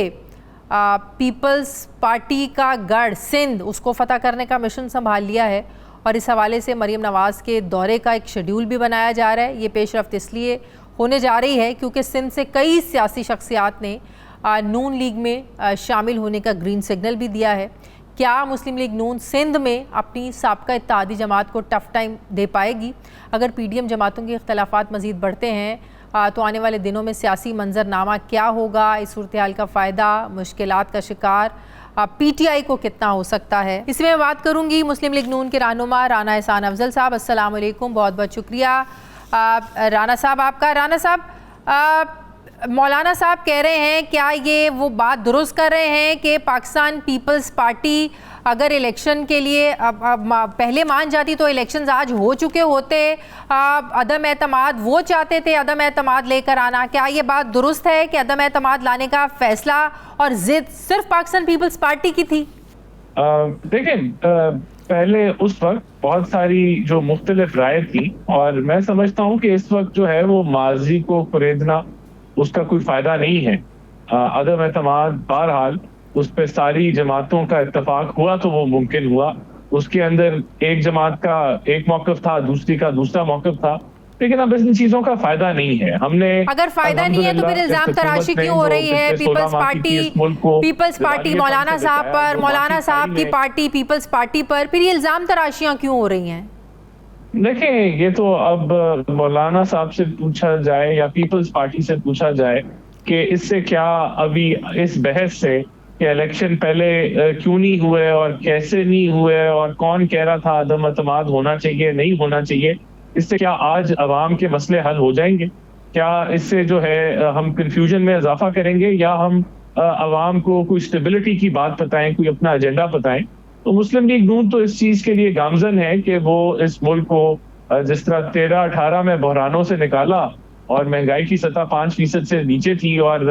A: पीपल्स पार्टी का गढ़ सिंध उसको फ़तह करने का मिशन संभाल लिया है, और इस हवाले से मरीम नवाज़ के दौरे का एक शेड्यूल भी बनाया जा रहा है। ये पेशरफ्त इसलिए होने जा रही है क्योंकि सिंध से कई सियासी शख्सियात ने नून लीग में शामिल होने का ग्रीन सिग्नल भी दिया है। क्या मुस्लिम लीग नून सिंध में अपनी साबका इत्तेहादी जमात को टफ टाइम दे पाएगी? अगर पीडीएम जमातों के इख्तलाफात मज़ीद बढ़ते हैं तो आने वाले दिनों में सियासी मंजरनामा क्या होगा? इस सूरत हाल का फ़ायदा मुश्किलात का शिकार पीटीआई को कितना हो सकता है? इसमें मैं बात करूंगी मुस्लिम लीग नून के रहनुमा राना एहसान अफजल साहब। अस्सलाम वालेकुम, बहुत बहुत शुक्रिया राना साहब आपका। राना साहब, मौलाना साहब कह रहे हैं, क्या ये वो बात दुरुस्त कर रहे हैं कि पाकिस्तान पीपल्स पार्टी अगर इलेक्शन के लिए पहले मान जाती तो इलेक्शंस आज हो चुके होते? अदम एतमाद वो चाहते थे, अदम एतमाद लेकर आना, क्या ये बात दुरुस्त है कि अदम एतमाद लाने का फैसला और जिद सिर्फ पाकिस्तान पीपल्स पार्टी की थी?
F: देखें, पहले उस वक्त बहुत सारी जो मुख्तलिफ राय थी, और मैं समझता हूँ कि इस वक्त जो है वो माजी को कुरेदना उसका कोई फायदा नहीं है। अदम एतमाद बहरहाल उस पर सारी जमातों का इत्तेफाक हुआ तो वो मुमकिन हुआ। उसके अंदर एक जमात का एक मौक़िफ़ था, दूसरी का दूसरा मौक़िफ़ था, लेकिन अब इन चीजों का फायदा नहीं है। हमने
A: अगर फायदा नहीं है तो फिर इल्जाम तराशी क्यों हो रही है पीपल्स पार्टी मौलाना साहब पर, मौलाना साहब की पार्टी पीपल्स पार्टी पर, फिर ये इल्जाम तराशियां क्यों हो रही हैं?
F: देखें, ये तो अब मौलाना साहब से पूछा जाए या पीपल्स पार्टी से पूछा जाए कि इससे क्या अभी इस बहस से कि इलेक्शन पहले क्यों नहीं हुए और कैसे नहीं हुए और कौन कह रहा था अदम एतमाद होना चाहिए नहीं होना चाहिए, इससे क्या आज अवाम के मसले हल हो जाएंगे? क्या इससे जो है हम कंफ्यूजन में इजाफा करेंगे या हम अवाम को कोई स्टेबिलिटी की बात बताएं, कोई अपना एजेंडा बताएं? तो मुस्लिम लीग नून तो इस चीज के लिए गामजन है कि वो इस मुल्क को जिस तरह 13-18 में बहरानों से निकाला और महंगाई की सतह 5% से नीचे थी और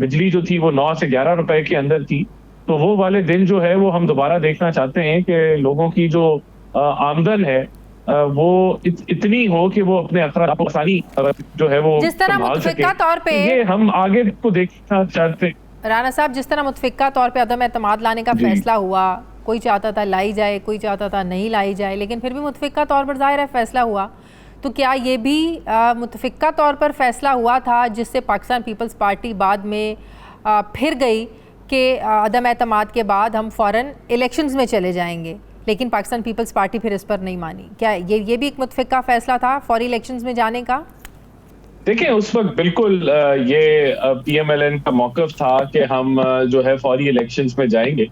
F: बिजली जो थी वो 9 से 11 रुपए के अंदर थी, तो वो वाले दिन जो है वो हम दोबारा देखना चाहते हैं कि लोगों की जो आमदन है वो इतनी हो कि वो अपने अखराज को आसानी जो है वो
A: जिस तरह मुतफिका तौर पे
F: ये हम आगे को देखना चाहते हैं।
A: राना साहब, जिस तरह मुतफिका तौर पे अदम एतमाद लाने का फैसला हुआ, कोई चाहता था लाई जाए, कोई चाहता था नहीं लाई जाए, लेकिन फिर भी मुतफिका तौर पर ज़ाहिर है फैसला हुआ, तो क्या ये भी मुतफिका तौर पर फैसला हुआ था जिससे पाकिस्तान पीपल्स पार्टी बाद में फिर गई कि अदम एतमाद के बाद हम फ़ौरन इलेक्शंस में चले जाएंगे, लेकिन पाकिस्तान पीपल्स पार्टी फिर इस पर नहीं मानी? क्या ये भी एक मुतफिका फैसला था फौरी इलेक्शंस में जाने का?
F: देखिए, उस वक्त बिल्कुल ये पीएमएलएन का मौक़िफ़ था कि हम जो है फौरी इलेक्शंस में जाएंगे,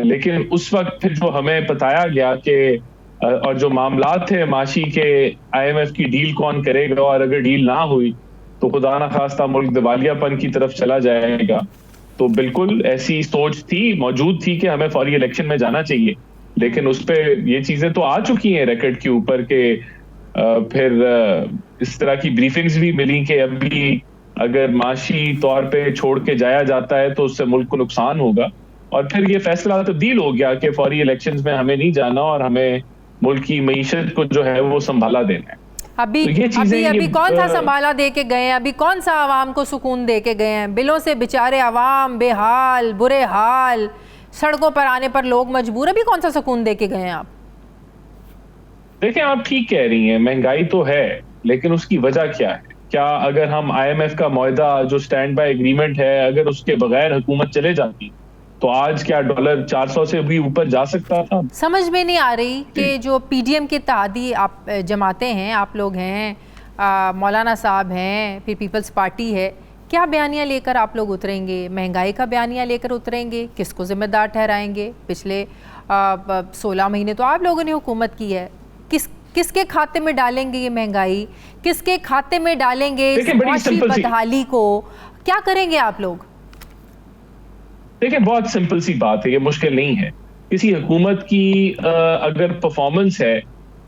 F: लेकिन उस वक्त फिर जो हमें बताया गया कि और जो मामला थे माशी के IMF की डील कौन करेगा और अगर डील ना हुई तो खुदा ना खास्ता मुल्क दिवालियापन की तरफ चला जाएगा, तो बिल्कुल ऐसी सोच थी, मौजूद थी कि हमें फौरी इलेक्शन में जाना चाहिए। लेकिन उस पर ये चीजें तो आ चुकी हैं रिकॉर्ड के ऊपर के फिर इस तरह की ब्रीफिंग्स भी मिली कि अभी अगर माशी तौर पे छोड़ के जाया जाता है तो उससे मुल्क को नुकसान होगा, और फिर ये फैसला तब्दील हो गया कि फौरी इलेक्शंस में हमें नहीं जाना और हमें मुल्क की मईशत को जो है वो संभाला देना है।
A: अभी कौन सा संभाला दे के गए हैं? अभी कौन सा आवाम को सुकून दे के गए हैं? बिलों से बेचारे आवाम बेहाल, बुरे हाल, सड़कों पर आने पर लोग मजबूर, अभी कौन सा सुकून दे के गए हैं आप?
F: देखिए, आप ठीक कह रही हैं, महंगाई तो है, लेकिन उसकी वजह क्या है? क्या अगर हम IMF का मुआहदा जो स्टैंड बाय एग्रीमेंट है, अगर उसके बगैर हुकूमत चले जाती तो आज क्या डॉलर 400 से भी ऊपर जा सकता था?
A: समझ में नहीं आ रही कि जो PDM के इत्तेहादी आप जमातें हैं, आप लोग हैं, मौलाना साहब हैं, फिर पीपल्स पार्टी है, क्या बयानियाँ लेकर आप लोग उतरेंगे? महंगाई का बयानियाँ लेकर उतरेंगे? किसको जिम्मेदार ठहराएंगे? पिछले 16 महीने तो आप लोगों ने हुकूमत की है, किसके खाते में डालेंगे ये महंगाई? किसके खाते में डालेंगे माशी बदहाली को? क्या करेंगे आप लोग?
F: देखिए, बहुत सिंपल सी बात है, ये मुश्किल नहीं है। किसी हुकूमत की अगर परफॉर्मेंस है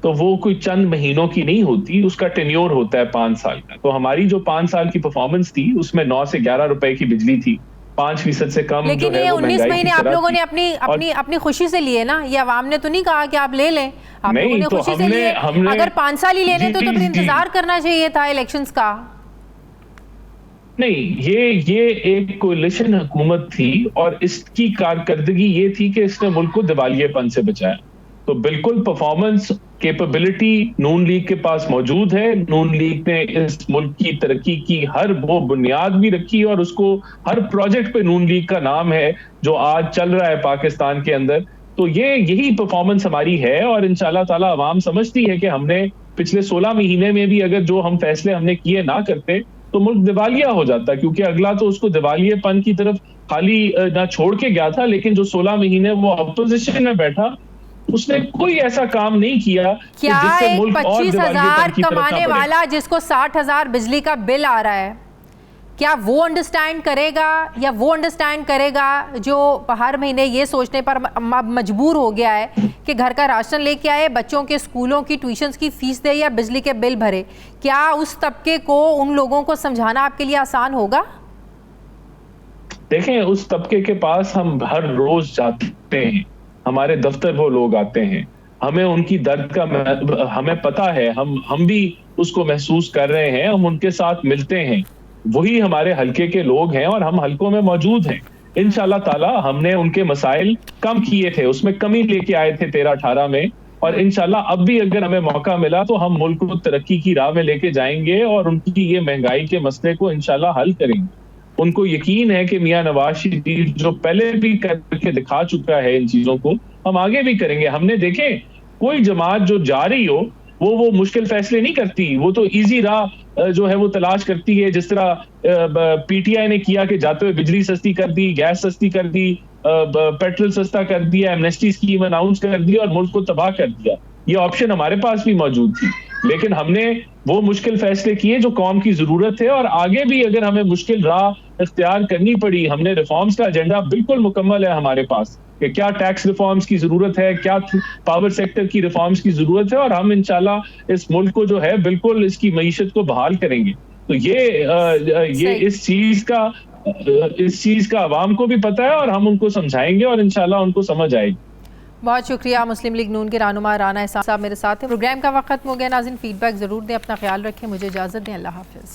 F: तो वो कोई चंद महीनों की नहीं होती, उसका टेन्योर होता है 5 साल का। तो हमारी जो 5 साल की परफॉर्मेंस थी उसमें 9 से 11 रुपए की बिजली थी, 5% से कम।
A: लेकिन ये 19 महीने आप लोगों ने अपनी खुशी से लिए ना, ये अवाम ने तो नहीं कहा कि आप ले लें, आप लोगों ने खुशी से लिए। अगर 5 साल ही लेने तो फिर इंतजार करना चाहिए था इलेक्शंस का।
F: नहीं, ये एक कोलिशन हुकूमत थी और इसकी कारकर्दगी ये थी कि इसने मुल्क को दिवालियेपन से बचाया। तो बिल्कुल परफॉर्मेंस कैपेबिलिटी नून लीग के पास मौजूद है। नून लीग ने इस मुल्क की तरक्की की हर वो बुनियाद भी रखी और उसको हर प्रोजेक्ट पे नून लीग का नाम है जो आज चल रहा है पाकिस्तान के अंदर, तो यही परफॉर्मेंस हमारी है। और इंशाल्लाह ताला अवाम समझती है कि हमने पिछले 16 महीने में भी अगर जो हम फैसले हमने किए ना करते तो मुल्क दिवालिया हो जाता, क्योंकि अगला तो उसको दिवालियेपन की तरफ खाली ना छोड़ के गया था, लेकिन जो 16 महीने वो अपोजिशन में बैठा उसने कोई ऐसा काम नहीं किया
A: क्या
F: जिससे
A: एक
F: मुल्क और
A: 25,000
F: की तरफ
A: कमाने
F: ना बढ़े।
A: वाला जिसको 60,000 बिजली का बिल आ रहा है, क्या वो अंडरस्टैंड करेगा या वो अंडरस्टैंड करेगा जो हर महीने ये सोचने पर मजबूर हो गया है कि घर का राशन लेके आए, बच्चों के स्कूलों की ट्यूशन्स की फीस दे या बिजली के बिल भरे? क्या उस तबके को, उन लोगों को समझाना आपके लिए आसान होगा?
F: देखें, उस तबके के पास हम हर रोज जाते हैं, हमारे दफ्तर वो लोग आते हैं, हमें उनकी दर्द का हमें पता है, हम भी उसको महसूस कर रहे हैं, हम उनके साथ मिलते हैं, वही हमारे हलके के लोग हैं और हम हलकों में मौजूद हैं। इंशाल्लाह ताला हमने उनके मसाइल कम किए थे, उसमें कमी लेके आए थे 13-18 में, और इंशाल्लाह अब भी अगर हमें मौका मिला तो हम मुल्क को तरक्की की राह में लेके जाएंगे और उनकी ये महंगाई के मसले को इंशाल्लाह हल करेंगे। उनको यकीन है कि मियां नवाज शरीफ जो पहले भी करके दिखा चुका है इन चीजों को, हम आगे भी करेंगे। हमने देखे कोई जमात जो जा रही हो वो मुश्किल फैसले नहीं करती, वो तो इजी राह जो है वो तलाश करती है, जिस तरह पीटीआई ने किया कि जाते हुए बिजली सस्ती कर दी, गैस सस्ती कर दी, पेट्रोल सस्ता कर दिया, एमनेस्टी स्कीम अनाउंस कर दी और मुल्क को तबाह कर दिया। ये ऑप्शन हमारे पास भी मौजूद थी, लेकिन हमने वो मुश्किल फैसले किए जो कौम की जरूरत है। और आगे भी अगर हमें मुश्किल राह इख्तियार करनी पड़ी, हमने रिफॉर्म्स का एजेंडा बिल्कुल मुकम्मल है हमारे पास कि क्या टैक्स रिफॉर्म्स की जरूरत है, क्या पावर सेक्टर की रिफॉर्म्स की जरूरत है, और हम इंशाल्लाह इस मुल्क को जो है बिल्कुल इसकी मईशत को बहाल करेंगे। तो ये इस चीज का अवाम को भी पता है और हम उनको समझाएंगे और इंशाल्लाह उनको समझ आएगी।
A: बहुत शुक्रिया। मुस्लिम लीग नून के रहनुमा राना एहसान साहब मेरे साथ हैं। प्रोग्राम का वक्त खत्म हो गया। नाज़रीन, फीडबैक जरूर दें, अपना ख्याल रखें, मुझे इजाजत दें, अल्लाह हाफिज।